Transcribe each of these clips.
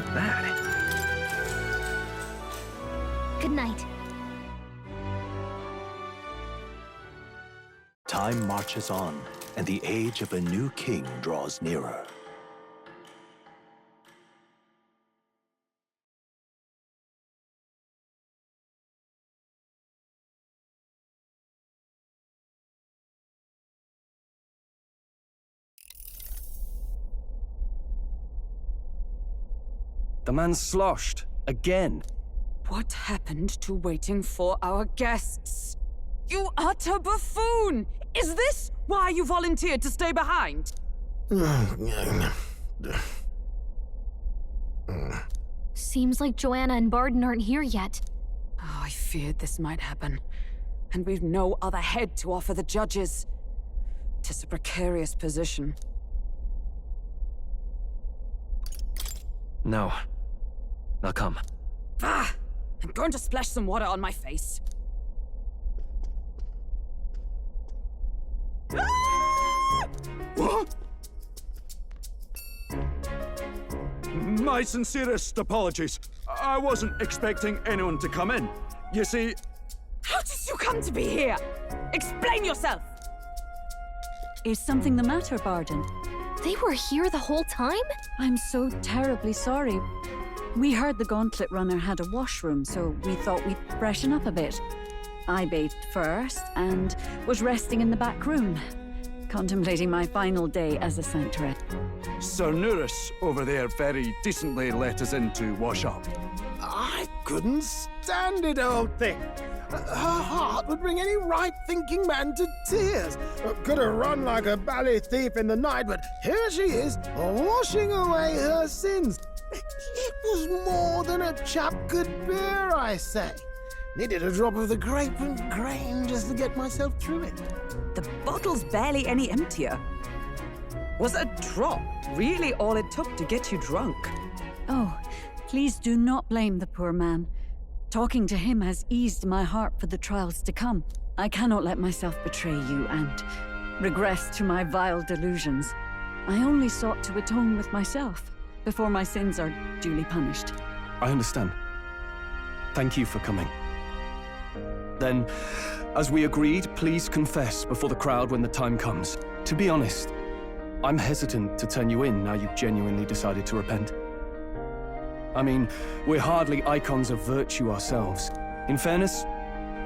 like that. Good night. Time marches on, and the age of a new king draws nearer. The man's sloshed. Again. What happened to waiting for our guests? You utter buffoon! Is this why you volunteered to stay behind? Seems like Joanna and Barden aren't here yet. Oh, I feared this might happen. And we've no other head to offer the judges. 'Tis a precarious position. No. They'll come. Ah! I'm going to splash some water on my face. Ah! What? My sincerest apologies. I wasn't expecting anyone to come in. You see... How did you come to be here? Explain yourself! Is something the matter, Barden? They were here the whole time? I'm so terribly sorry. We heard the Gauntlet Runner had a washroom, so we thought we'd freshen up a bit. I bathed first and was resting in the back room, contemplating my final day as a Sanctuary. Sir Nuris over there very decently let us in to wash up. I couldn't stand it, old thing. Her heart would bring any right-thinking man to tears. Could have run like a bally thief in the night, but here she is, washing away her sins. It was more than a chap could bear, I say. Needed a drop of the grape and grain just to get myself through it. The bottle's barely any emptier. Was a drop really all it took to get you drunk? Oh, please do not blame the poor man. Talking to him has eased my heart for the trials to come. I cannot let myself betray you and regress to my vile delusions. I only sought to atone with myself before my sins are duly punished. I understand. Thank you for coming. Then, as we agreed, please confess before the crowd when the time comes. To be honest, I'm hesitant to turn you in now you've genuinely decided to repent. I mean, we're hardly icons of virtue ourselves. In fairness,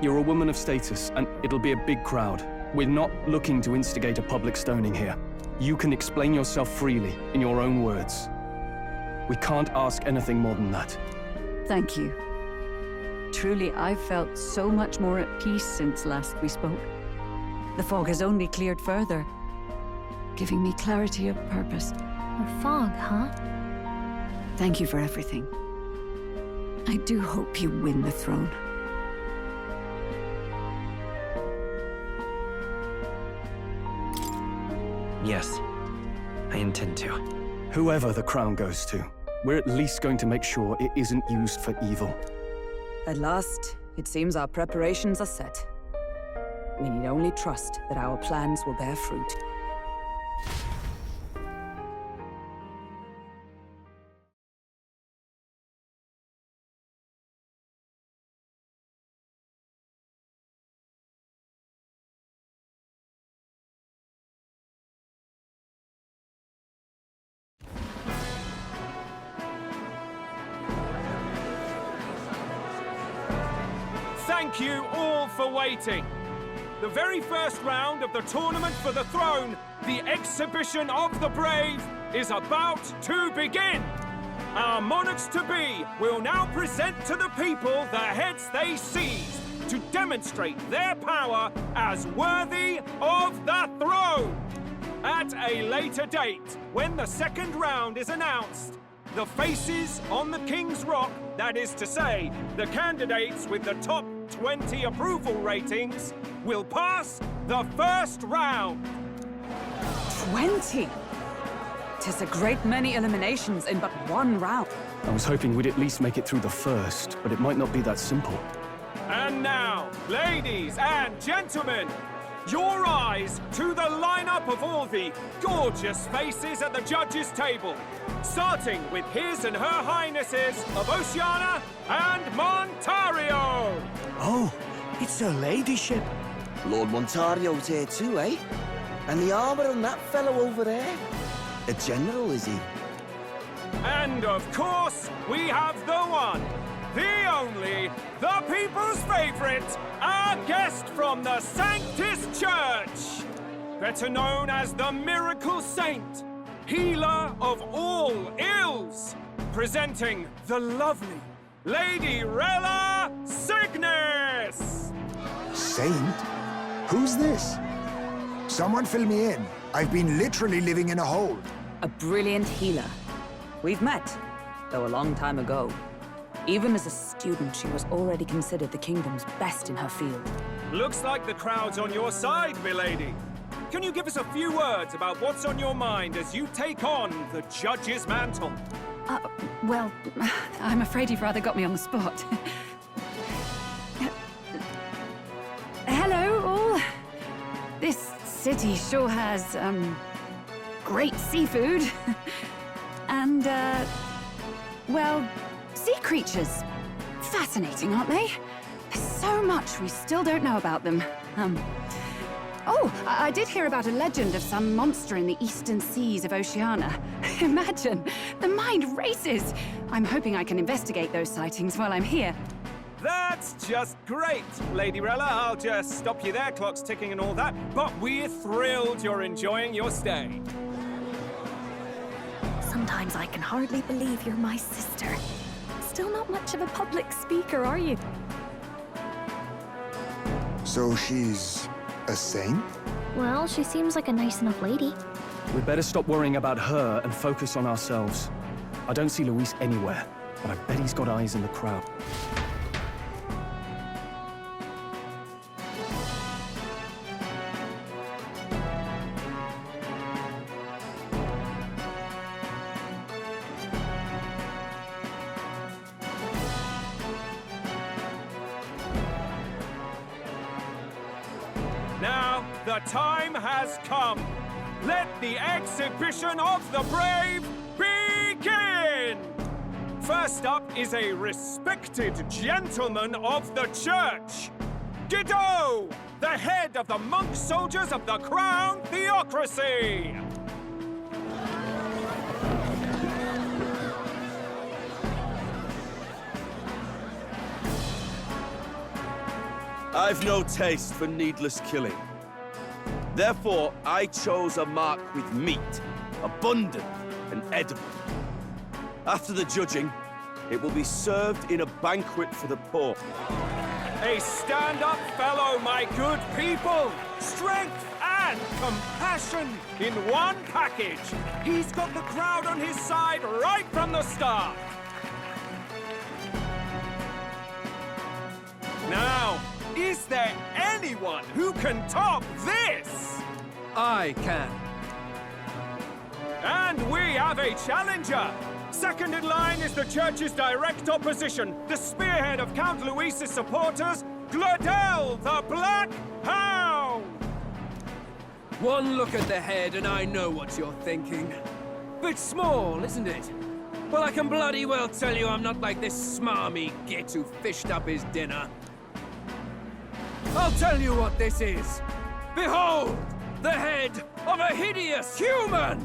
you're a woman of status, and it'll be a big crowd. We're not looking to instigate a public stoning here. You can explain yourself freely, in your own words. We can't ask anything more than that. Thank you. Truly, I've felt so much more at peace since last we spoke. The fog has only cleared further, giving me clarity of purpose. The fog, huh? Thank you for everything. I do hope you win the throne. Yes, I intend to. Whoever the crown goes to, we're at least going to make sure it isn't used for evil. At last, it seems our preparations are set. We need only trust that our plans will bear fruit. Thank you all for waiting. The very first round of the Tournament for the Throne, the Exhibition of the Brave, is about to begin. Our monarchs-to-be will now present to the people the heads they seized to demonstrate their power as worthy of the throne. At a later date, when the second round is announced, the faces on the King's Rock, that is to say, the candidates with the top 20 approval ratings, will pass the first round. 20? 'Tis a great many eliminations in but one round. I was hoping we'd at least make it through the first, but it might not be that simple. And now, ladies and gentlemen, your eyes to the lineup of all the gorgeous faces at the judges' table, starting with His and Her Highnesses of Oceania and Montario. Oh, it's her ladyship. Lord Montario's here too, eh? And the armor on that fellow over there? A general, is he? And of course, we have the one, the only, the people's favorite, our guest from the Sanctus Church, better known as the Miracle Saint, healer of all ills, presenting the lovely Lady Rella Cygnus! Saint? Who's this? Someone fill me in. I've been literally living in a hole. A brilliant healer. We've met, though a long time ago. Even as a student, she was already considered the kingdom's best in her field. Looks like the crowd's on your side, milady. Can you give us a few words about what's on your mind as you take on the judge's mantle? Well, I'm afraid you've rather got me on the spot. Hello, all. This city sure has, great seafood. And, well, sea creatures. Fascinating, aren't they? There's so much we still don't know about them. Oh, I did hear about a legend of some monster in the eastern seas of Oceania. Imagine, the mind races. I'm hoping I can investigate those sightings while I'm here. That's just great, Lady Rella. I'll just stop you there, clock's ticking and all that. But we're thrilled you're enjoying your stay. Sometimes I can hardly believe you're my sister. Still not much of a public speaker, are you? So she's a saint? Well, she seems like a nice enough lady. We'd better stop worrying about her and focus on ourselves. I don't see Luis anywhere, but I bet he's got eyes in the crowd. Now, the time has come. Let the exhibition of the brave begin! First up is a respected gentleman of the church, Guido, the head of the monk soldiers of the Crown Theocracy. I've no taste for needless killing. Therefore, I chose a mark with meat, abundant and edible. After the judging, it will be served in a banquet for the poor. A stand-up fellow, my good people! Strength and compassion in one package! He's got the crowd on his side right from the start! Now, is there anyone who can top this? I can. And we have a challenger! Second in line is the church's direct opposition, the spearhead of Count Luis's supporters, Gladel the Black Hound! One look at the head and I know what you're thinking. Bit small, isn't it? Well, I can bloody well tell you I'm not like this smarmy git who fished up his dinner. I'll tell you what this is. Behold, the head of a hideous human!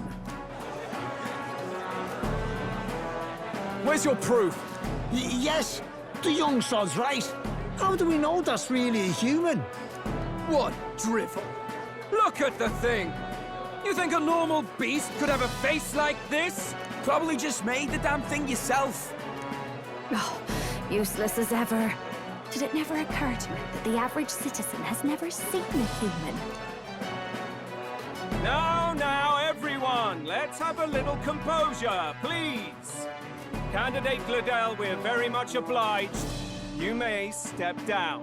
Where's your proof? Yes, the young sod's right. How do we know that's really a human? What drivel! Look at the thing! You think a normal beast could have a face like this? Probably just made the damn thing yourself. Oh, useless as ever. Did it never occur to it that the average citizen has never seen a human? Now, everyone, let's have a little composure, please. Candidate Gladel, we're very much obliged. You may step down.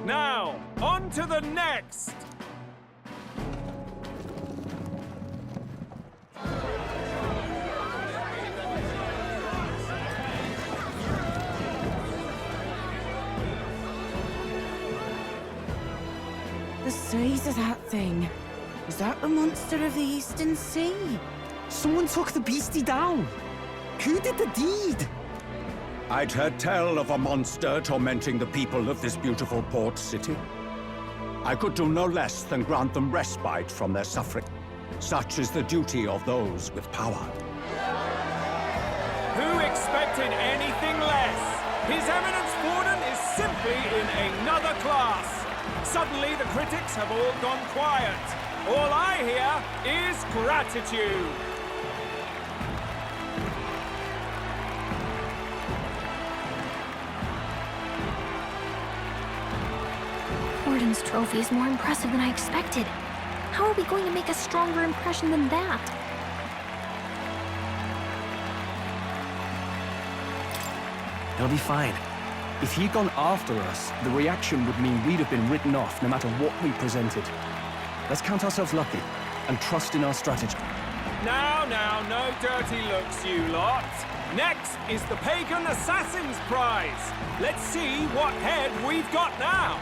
Now, on to the next! size of that thing. Is that the monster of the Eastern Sea? Someone took the beastie down. Who did the deed? I'd heard tell of a monster tormenting the people of this beautiful port city. I could do no less than grant them respite from their suffering. Such is the duty of those with power. Who expected anything less? His Eminence Borden is simply in another class. Suddenly the critics have all gone quiet. All I hear is gratitude. Borden's trophy is more impressive than I expected. How are we going to make a stronger impression than that? It'll be fine. If he'd gone after us, the reaction would mean we'd have been written off no matter what we presented. Let's count ourselves lucky and trust in our strategy. Now, no dirty looks, you lot. Next is the Pagan Assassin's Prize. Let's see what head we've got now.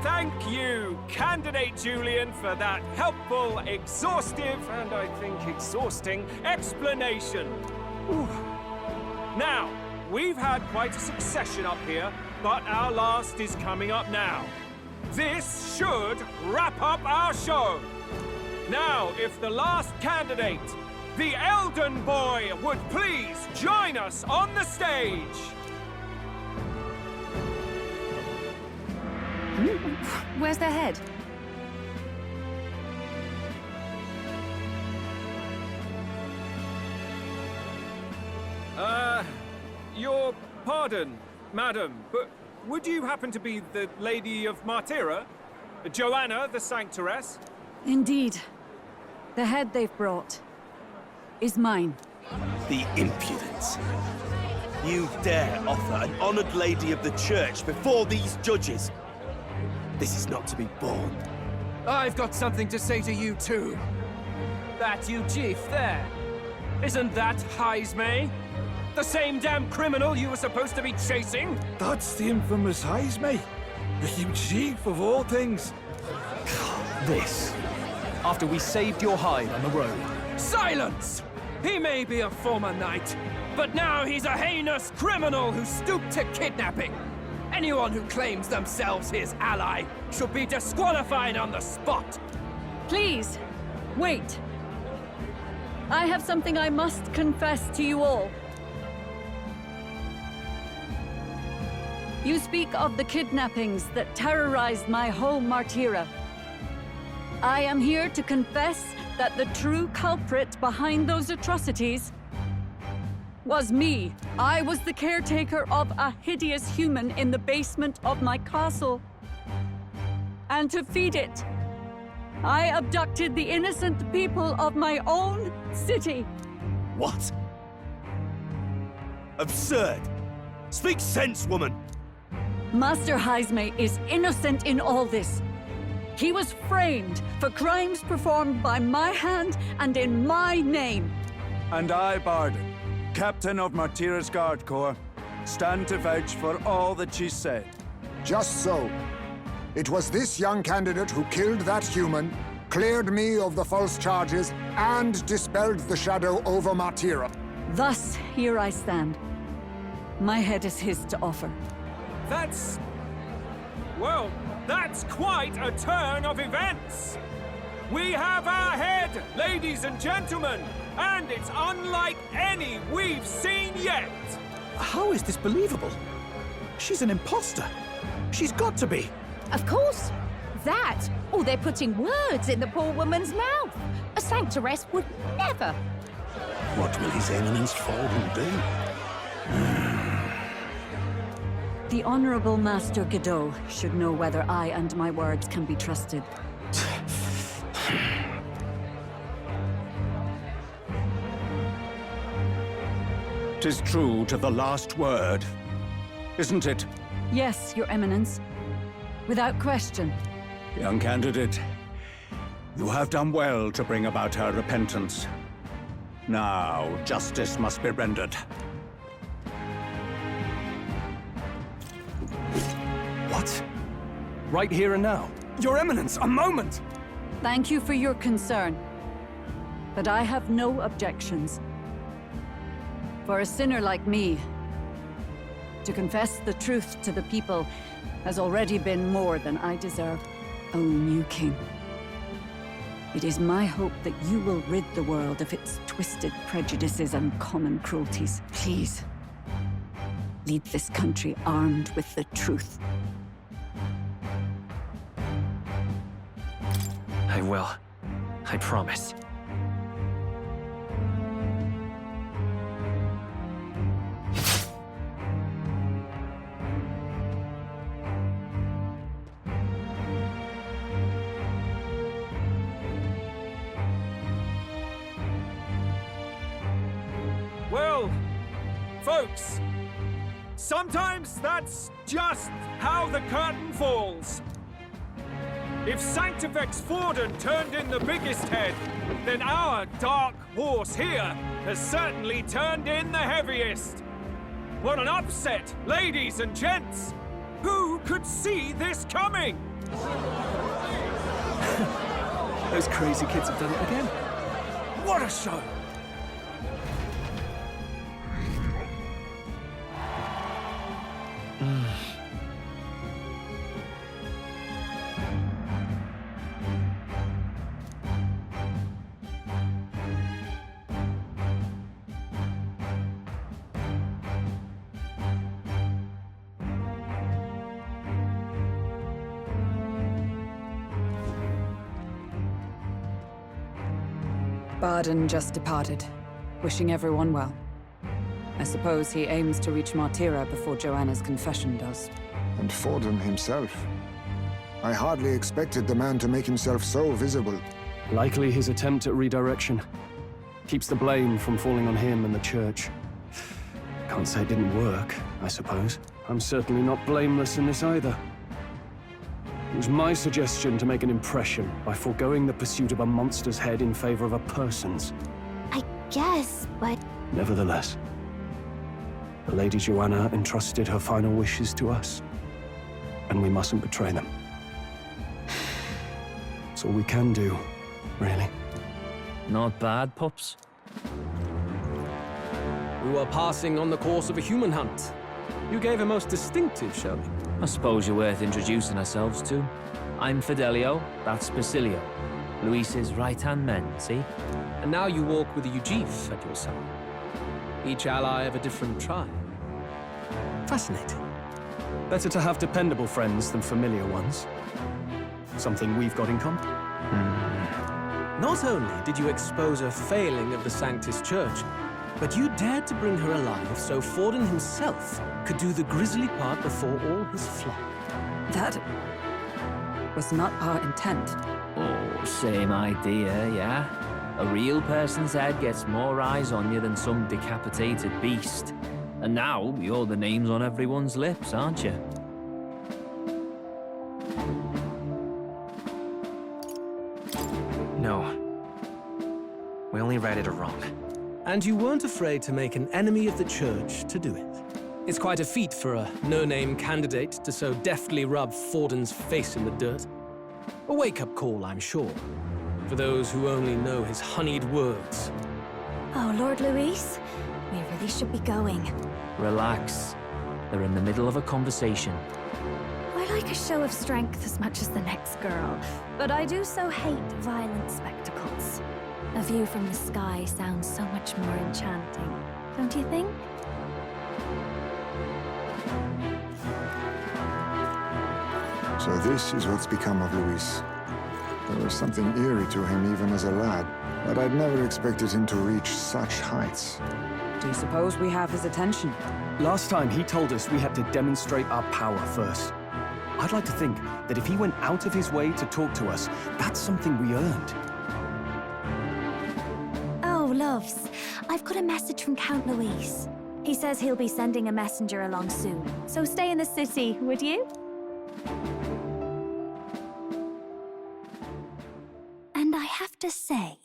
Thank you, Candidate Julian, for that helpful, exhaustive, and I think exhausting explanation. Ooh. Now, we've had quite a succession up here, but our last is coming up now. This should wrap up our show. Now, if the last candidate, the Elden Boy, would please join us on the stage. Where's their head? Your pardon, madam, but would you happen to be the Lady of Martira? Joanna the Sanctoress? Indeed. The head they've brought is mine. The impudence. You dare offer an honored lady of the church before these judges? This is not to be borne. I've got something to say to you too. That you chief there. Isn't that Heismay? The same damn criminal you were supposed to be chasing? That's the infamous Heismay. The chief of all things. This. After we saved your hide on the road. Silence! He may be a former knight, but now he's a heinous criminal who stooped to kidnapping. Anyone who claims themselves his ally should be disqualified on the spot. Please, wait. I have something I must confess to you all. You speak of the kidnappings that terrorized my home, Martira. I am here to confess that the true culprit behind those atrocities was me. I was the caretaker of a hideous human in the basement of my castle. And to feed it, I abducted the innocent people of my own city. What? Absurd! Speak sense, woman! Master Heismay is innocent in all this. He was framed for crimes performed by my hand and in my name. And I, Borden, Captain of Martira's Guard Corps, stand to vouch for all that she said. Just so. It was this young candidate who killed that human, cleared me of the false charges, and dispelled the shadow over Martira. Thus, here I stand. My head is his to offer. That's quite a turn of events. We have our head, ladies and gentlemen, and it's unlike any we've seen yet. How is this believable? She's an imposter. She's got to be. Of course. That, or they're putting words in the poor woman's mouth. A sanctoress would never. What will His Eminence Borden do? The Honorable Master Godot should know whether I and my words can be trusted. 'Tis true to the last word, isn't it? Yes, Your Eminence. Without question. Young candidate, you have done well to bring about her repentance. Now, justice must be rendered. What? Right here and now? Your Eminence, a moment! Thank you for your concern. But I have no objections. For a sinner like me, to confess the truth to the people has already been more than I deserve. O new king, it is my hope that you will rid the world of its twisted prejudices and common cruelties. Please, lead this country armed with the truth. I will. I promise. Well, folks, sometimes that's just how the curtain falls. If Sanctifex Forden turned in the biggest head, then our dark horse here has certainly turned in the heaviest. What an upset, ladies and gents! Who could see this coming? Those crazy kids have done it again. What a show! Barden just departed, wishing everyone well. I suppose he aims to reach Martira before Joanna's confession does. And Forden himself. I hardly expected the man to make himself so visible. Likely his attempt at redirection. Keeps the blame from falling on him and the church. Can't say it didn't work, I suppose. I'm certainly not blameless in this either. It was my suggestion to make an impression by foregoing the pursuit of a monster's head in favor of a person's. I guess, but... Nevertheless, the Lady Joanna entrusted her final wishes to us, and we mustn't betray them. That's all we can do, really. Not bad, pups. We were passing on the course of a human hunt. You gave a most distinctive showing. I suppose you're worth introducing ourselves to. I'm Fidelio, that's Basilio. Luis's right-hand men, see? And now you walk with a Ujif at your side. Each ally of a different tribe. Fascinating. Better to have dependable friends than familiar ones. Something we've got in common. Not only did you expose a failing of the Sanctus Church, but you dared to bring her alive so Forden himself could do the grisly part before all his flock. That was not our intent. Oh, same idea, yeah? A real person's head gets more eyes on you than some decapitated beast. And now, you're the names on everyone's lips, aren't you? No. We only righted a wrong. And you weren't afraid to make an enemy of the Church to do it. It's quite a feat for a no-name candidate to so deftly rub Forden's face in the dirt. A wake-up call, I'm sure, for those who only know his honeyed words. Oh, Lord Luis, we really should be going. Relax. They're in the middle of a conversation. I like a show of strength as much as the next girl, but I do so hate violent spectacles. A view from the sky sounds so much more enchanting, don't you think? So this is what's become of Luis. There was something eerie to him even as a lad, but I'd never expected him to reach such heights. Do you suppose we have his attention? Last time he told us we had to demonstrate our power first. I'd like to think that if he went out of his way to talk to us, that's something we earned. Oh, loves, I've got a message from Count Luis. He says he'll be sending a messenger along soon, so stay in the city, would you? to say,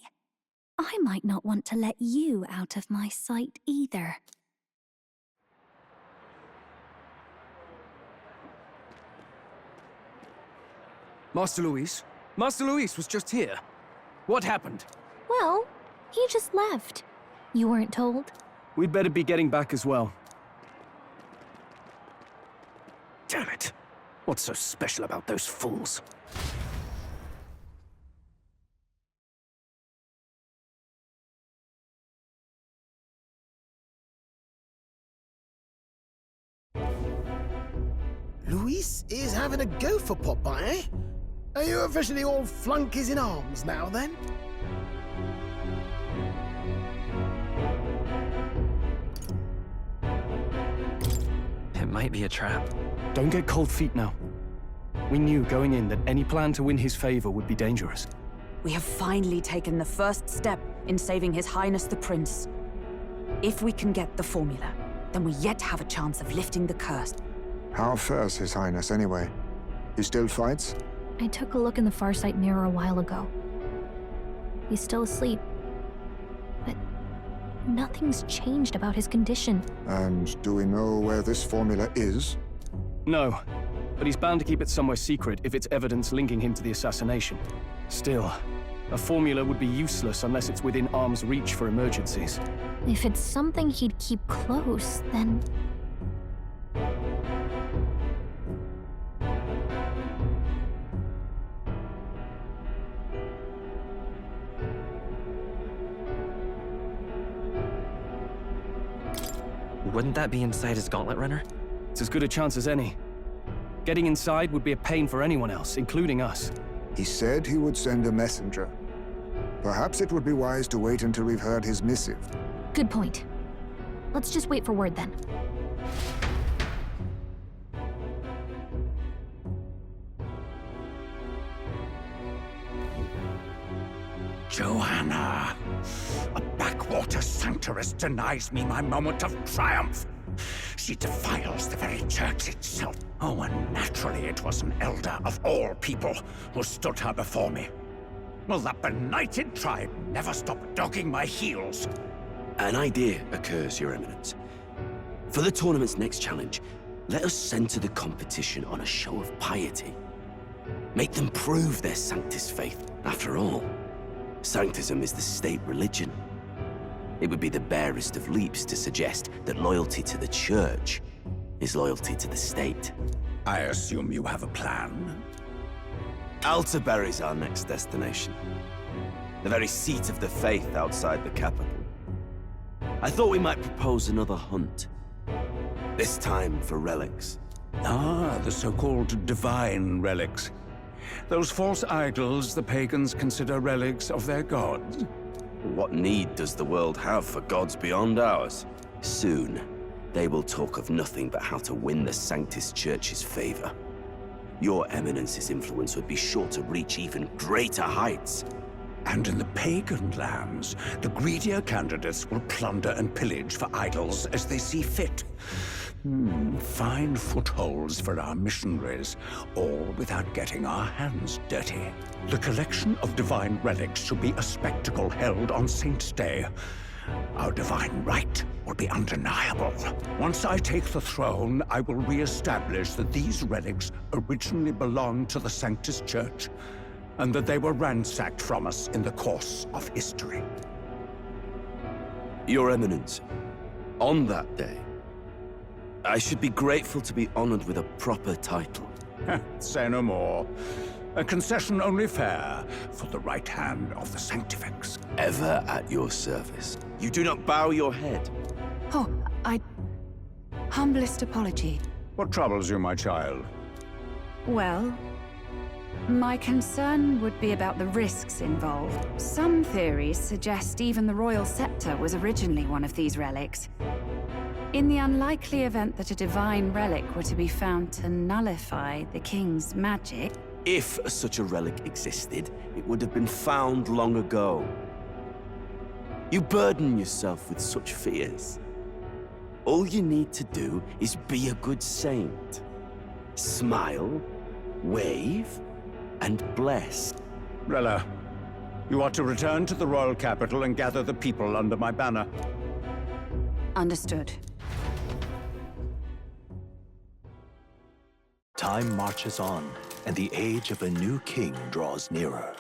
I might not want to let you out of my sight either. Master Luis? Master Luis was just here. What happened? Well, he just left. You weren't told? We'd better be getting back as well. Damn it. What's so special about those fools? Luis is having a go for Popeye, eh? Are you officially all flunkies in arms now, then? It might be a trap. Don't get cold feet now. We knew going in that any plan to win his favor would be dangerous. We have finally taken the first step in saving His Highness the Prince. If we can get the formula, then we yet have a chance of lifting the curse. How fares His Highness, anyway? He still fights? I took a look in the Farsight mirror a while ago. He's still asleep. But nothing's changed about his condition. And do we know where this formula is? No, but he's bound to keep it somewhere secret if it's evidence linking him to the assassination. Still, a formula would be useless unless it's within arm's reach for emergencies. If it's something he'd keep close, then... Wouldn't that be inside his gauntlet runner? It's as good a chance as any. Getting inside would be a pain for anyone else, including us. He said he would send a messenger. Perhaps it would be wise to wait until we've heard his missive. Good point. Let's just wait for word then. Johanna! A backwater sanctuarist denies me my moment of triumph! She defiles the very church itself. Oh, and naturally it was an elder of all people who stood her before me. Will that benighted tribe never stop dogging my heels? An idea occurs, Your Eminence. For the tournament's next challenge, let us center the competition on a show of piety. Make them prove their Sanctus faith. After all, Sanctism is the state religion. It would be the barest of leaps to suggest that loyalty to the Church is loyalty to the state. I assume you have a plan? Altaberry's our next destination. The very seat of the faith outside the capital. I thought we might propose another hunt. This time for relics. Ah, the so-called divine relics. Those false idols the pagans consider relics of their gods. What need does the world have for gods beyond ours? Soon, they will talk of nothing but how to win the Sanctus Church's favor. Your Eminence's influence would be sure to reach even greater heights. And in the pagan lands, the greedier candidates will plunder and pillage for idols as they see fit. Fine footholds for our missionaries, all without getting our hands dirty. The collection of divine relics should be a spectacle held on Saint's Day. Our divine right will be undeniable. Once I take the throne, I will re-establish that these relics originally belonged to the Sanctus Church, and that they were ransacked from us in the course of history. Your Eminence, on that day, I should be grateful to be honored with a proper title. Say no more. A concession only fair for the right hand of the Sanctifex. Ever at your service. You do not bow your head. Oh, humblest apology. What troubles you, my child? Well, my concern would be about the risks involved. Some theories suggest even the royal scepter was originally one of these relics. In the unlikely event that a divine relic were to be found to nullify the king's magic... If such a relic existed, it would have been found long ago. You burden yourself with such fears. All you need to do is be a good saint. Smile, wave, and bless. Rella, You are to return to the royal capital and gather the people under my banner. Understood. Time marches on, and the age of a new king draws nearer.